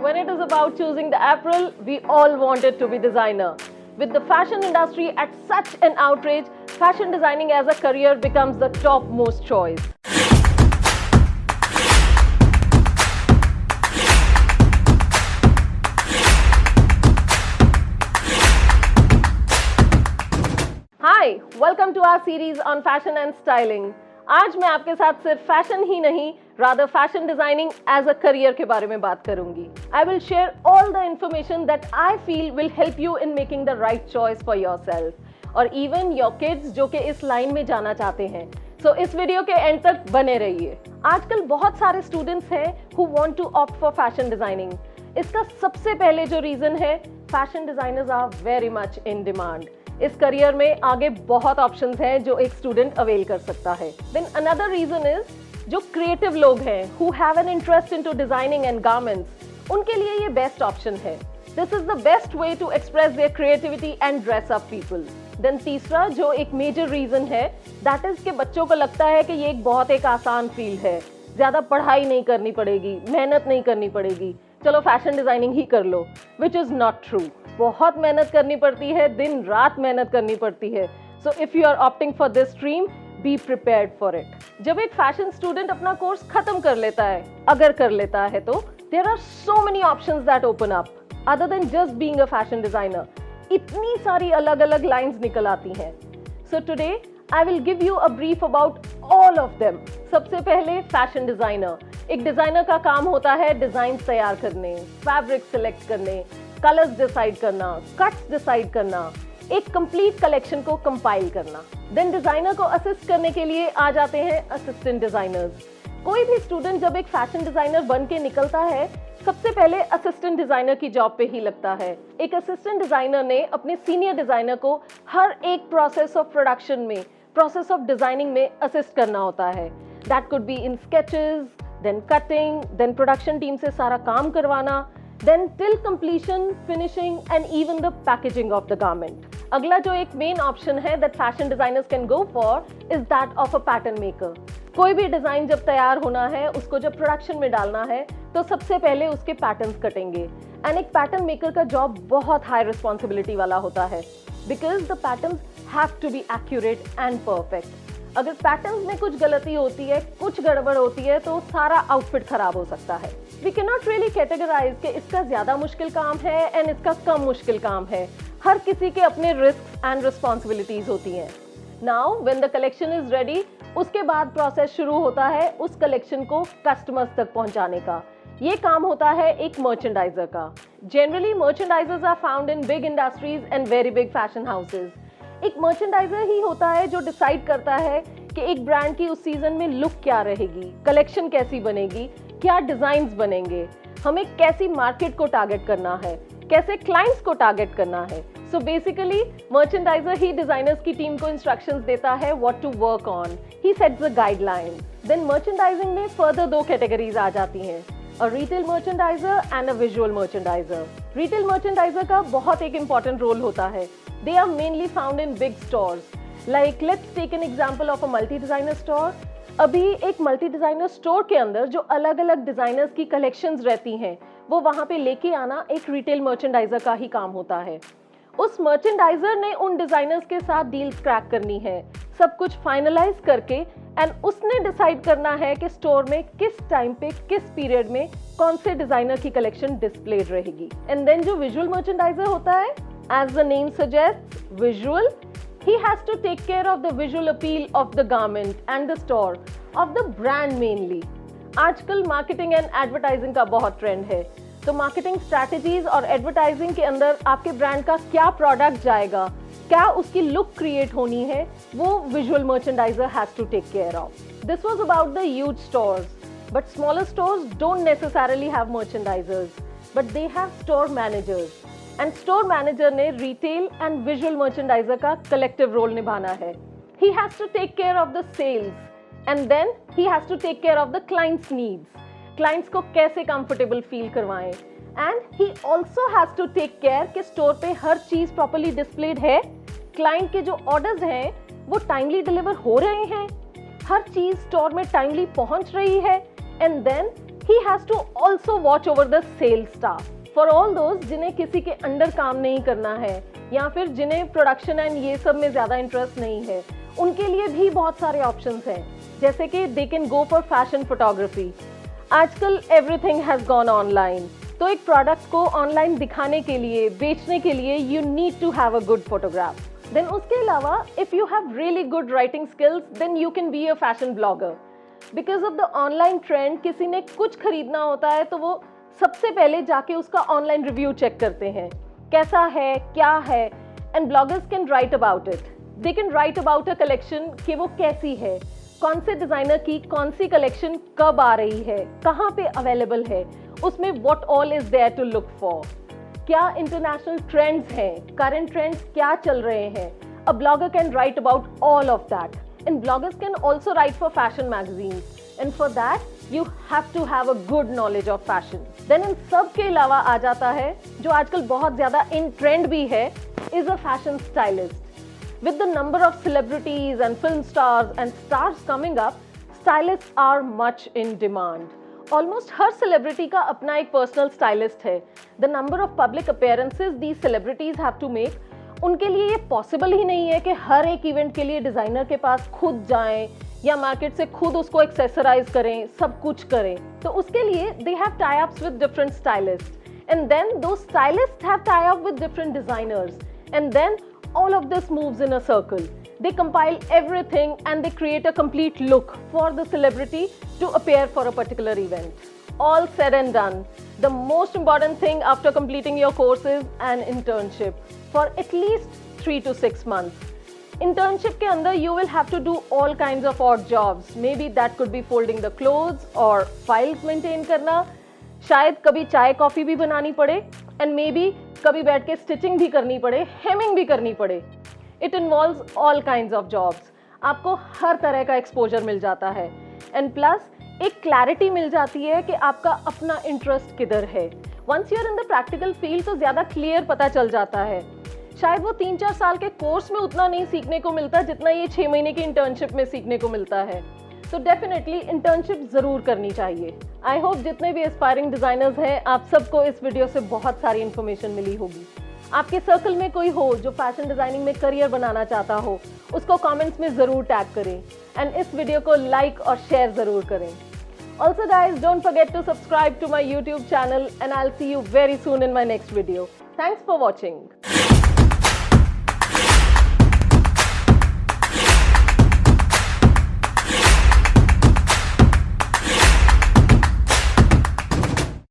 When it is about choosing the apparel, we all want it to be designer. With the fashion industry at such an outrage, fashion designing as a career becomes the topmost choice. Hi, welcome to our series on fashion and styling. आज मैं आपके साथ सिर्फ fashion ही नहीं, rather fashion designing as a career के बारे में बात करूंगी. I will share all the information that I feel will help you in making the right choice for yourself और even your kids जो कि इस लाइन में जाना चाहते हैं. So इस वीडियो के एंड तक बने रहिए. आजकल बहुत सारे स्टूडेंट्स हैं who want to opt for fashion designing. इसका सबसे पहले जो रीजन है, fashion designers are very much in demand. इस करियर में आगे बहुत ऑप्शंस हैं जो एक स्टूडेंट अवेल कर सकता है. देन अनदर रीजन इज जो क्रिएटिव लोग हैं who have an interest into designing and garments, उनके लिए ये बेस्ट ऑप्शन है. This is the best way to express their creativity and dress up people. Then तीसरा जो एक मेजर रीजन है, दैट इज कि बच्चों को लगता है कि ये एक बहुत एक आसान फील्ड है, ज्यादा पढ़ाई नहीं करनी पड़ेगी, मेहनत नहीं करनी पड़ेगी, चलो फैशन डिजाइनिंग ही कर लो, विच इज नॉट ट्रू. बहुत मेहनत करनी पड़ती है, दिन रात मेहनत करनी पड़ती है. So if you are opting for this stream, be prepared for it. जब एक फैशन स्टूडेंट अपना कोर्स खत्म कर लेता है, अगर कर लेता है, तो there are so many options that open up other than just being a fashion designer. इतनी सारी अलग अलग लाइंस निकल आती हैं. So today I will give you a brief about all of them. सबसे पहले फैशन डिजाइनर. एक डिजाइनर का काम होता है डिजाइन तैयार करने, फैब्रिक सिलेक्ट करने, कलर्स डिसाइड करना, कट्स डिसाइड करना, एक कंप्लीट कलेक्शन को कंपाइल करना. देन डिजाइनर को असिस्ट करने के लिए आ जाते हैं असिस्टेंट डिजाइनर्स. कोई भी स्टूडेंट जब एक फैशन डिजाइनर बन के निकलता है, सबसे पहले असिस्टेंट डिजाइनर की जॉब पे ही लगता है. एक असिस्टेंट डिजाइनर ने अपने सीनियर डिजाइनर को हर एक प्रोसेस ऑफ प्रोडक्शन में, प्रोसेस ऑफ डिजाइनिंग में असिस्ट करना होता है. That could be in sketches, then cutting, then production team से सारा काम करवाना, then till completion, finishing and even the packaging of the garment. अगला जो एक मेन ऑप्शन है that fashion designers can go for is that of a pattern maker. कोई भी डिजाइन जब तैयार होना है, उसको जब प्रोडक्शन में डालना है, तो सबसे पहले उसके पैटर्न्स कटेंगे. एंड एक पैटर्न मेकर का जॉब बहुत हाई रिस्पॉन्सिबिलिटी वाला होता है, because the patterns have to be accurate and perfect. अगर पैटर्न्स में कुछ गलती होती है, कुछ गड़बड़ होती है, तो सारा आउटफिट खराब हो सकता है. We cannot really categorize कि इसका ज्यादा मुश्किल काम है एंड इसका कम मुश्किल काम है. हर किसी के अपने रिस्क एंड रिस्पॉन्सिबिलिटीज होती हैं. Now when the collection is ready, उसके बाद प्रोसेस शुरू होता है उस कलेक्शन को कस्टमर्स तक पहुंचाने का. ये काम होता है एक मर्चेंडाइजर का. Generally merchandisers are found in big industries and very big fashion houses. एक मर्चेंडाइजर ही होता है जो डिसाइड करता है कि एक ब्रांड की उस सीजन में लुक क्या रहेगी, कलेक्शन कैसी बनेगी, क्या डिजाइन्स बनेंगे, हमें कैसी मार्केट को टारगेट करना है, कैसे क्लाइंट्स को टारगेट करना है. सो बेसिकली मर्चेंडाइजर ही डिजाइनर्स की टीम को इंस्ट्रक्शंस देता है what to work on. He sets the guidelines. Then merchandising में फर्दर दो कैटेगरीज आ जाती हैं, a retail merchandiser and a visual merchandiser. Retail merchandiser का बहुत एक इंपॉर्टेंट रोल होता है. They are mainly found in big stores. Like let's take an example of a multi designer store. अभी एक मल्टी डिजाइनर स्टोर के अंदर जो अलग अलग डिजाइनर्स की कलेक्शंस रहती हैं, वो वहां पे लेके आना एक रिटेल मर्चेंडाइजर का ही काम होता है. उस मर्चेंडाइजर ने उन डिजाइनर्स के साथ डील्स क्रैक करनी है, सब कुछ फाइनलाइज करके, एंड उसने डिसाइड करना है कि स्टोर में किस टाइम पे, किस पीरियड में कौन से डिजाइनर की कलेक्शन डिस्प्लेड रहेगी. एंड देन जो विजुअल मर्चेंडाइजर होता है, as the name suggest, visual, he has to take care of the visual appeal of the garment and the store, of the brand mainly. आजकल marketing and advertising का बहुत trend है, तो marketing strategies और advertising के अंदर आपके brand का क्या प्रोडक्ट जाएगा, क्या उसकी लुक क्रिएट होनी है, वो visual merchandiser has to take care of. This was about the huge stores, but smaller stores don't necessarily have merchandisers, but they have store managers. And store manager ने retail and visual merchandiser का collective role निभाना है. He has to take care of the sales and then he has to take care of the clients needs. Clients को कैसे comfortable feel करवाएं, and he also has to take care कि store पे हर चीज properly displayed है, client के जो orders हैं वो टाइमली डिलीवर हो रहे हैं, हर चीज स्टोर में टाइमली पहुंच रही है, and then He has to also watch over the sales staff. For all those जिन्हें किसी के अंडर काम नहीं करना है या फिर जिन्हें प्रोडक्शन एंड ये सब में ज़्यादा इंटरेस्ट नहीं है, उनके लिए भी बहुत सारे ऑप्शंस हैं, जैसे कि they can go for fashion photography. आजकल एवरीथिंग हैज़ गॉन ऑनलाइन, तो एक प्रोडक्ट को ऑनलाइन दिखाने के लिए, बेचने के लिए you need to have a good photograph. Then उसके अलावा if you have really good writing skills then you can be a fashion blogger. Because of the online trend, किसी ने कुछ खरीदना होता है तो वो सबसे पहले जाके उसका ऑनलाइन रिव्यू चेक करते हैं, कैसा है, क्या है, and bloggers can write about it. They can write about a collection कि वो कैसी है, कौन से डिज़ाइनर की कौन सी कलेक्शन कब आ रही है, कहाँ पे अवेलेबल है, उसमें what all is there to look for, क्या इंटरनेशनल ट्रेंड्स हैं, करंट ट्रेंड्स क्या चल रहे हैं। A blogger can write about all of that, and bloggers can also write for fashion magazines, and for that you have to have a good knowledge of fashion. Then इन सब के अलावा आ जाता है जो आजकल बहुत ज़्यादा in trend भी है, is a fashion stylist. With the number of celebrities and film stars and stars coming up, stylists are much in demand. Almost her celebrity का अपना एक personal stylist है. The number of public appearances these celebrities have to make, उनके लिए ये possible ही नहीं है कि हर एक event के लिए डिज़ाइनर के पास खुद जाएं या मार्केट से खुद उसको एक्सेसराइज करें, सब कुछ करें। तो उसके लिए they have tie ups with different stylist, and then those stylist have tie up with different designers, and then all of this moves in a circle. They compile everything and they create a complete look for the celebrity to appear for a particular event. All said and done, the most important thing after completing your course is an internship for at least 3 to 6 months. Internship के अंदर you will have to do all kinds of odd jobs. Maybe that could be folding the clothes or files maintain करना, शायद कभी चाय coffee भी बनानी पड़े, and maybe कभी बैठ के स्टिचिंग भी करनी पड़े, हेमिंग भी करनी पड़े। It involves all kinds of jobs. आपको हर तरह का एक्सपोजर मिल जाता है, and plus एक क्लैरिटी मिल जाती है कि आपका अपना इंटरेस्ट किधर है। Once you're in the practical field तो ज़्यादा क्लियर पता चल जाता है। शायद वो 3-4 साल के कोर्स में उतना नहीं सीखने को मिलता जितना ये 6 महीने की इंटर्नशिप में सीखने को मिलता है। तो डेफिनेटली इंटर्नशिप ज़रूर करनी चाहिए। आई होप जितने भी एस्पायरिंग डिज़ाइनर्स हैं, आप सबको इस वीडियो से बहुत सारी इन्फॉर्मेशन मिली होगी। आपके सर्कल में कोई हो जो फैशन डिज़ाइनिंग में करियर बनाना चाहता हो, उसको कॉमेंट्स में ज़रूर टैग करें, एंड इस वीडियो को लाइक और शेयर ज़रूर करें। Also guys, don't forget to subscribe to my YouTube channel and I'll see you very soon in my next video. Thanks for watching.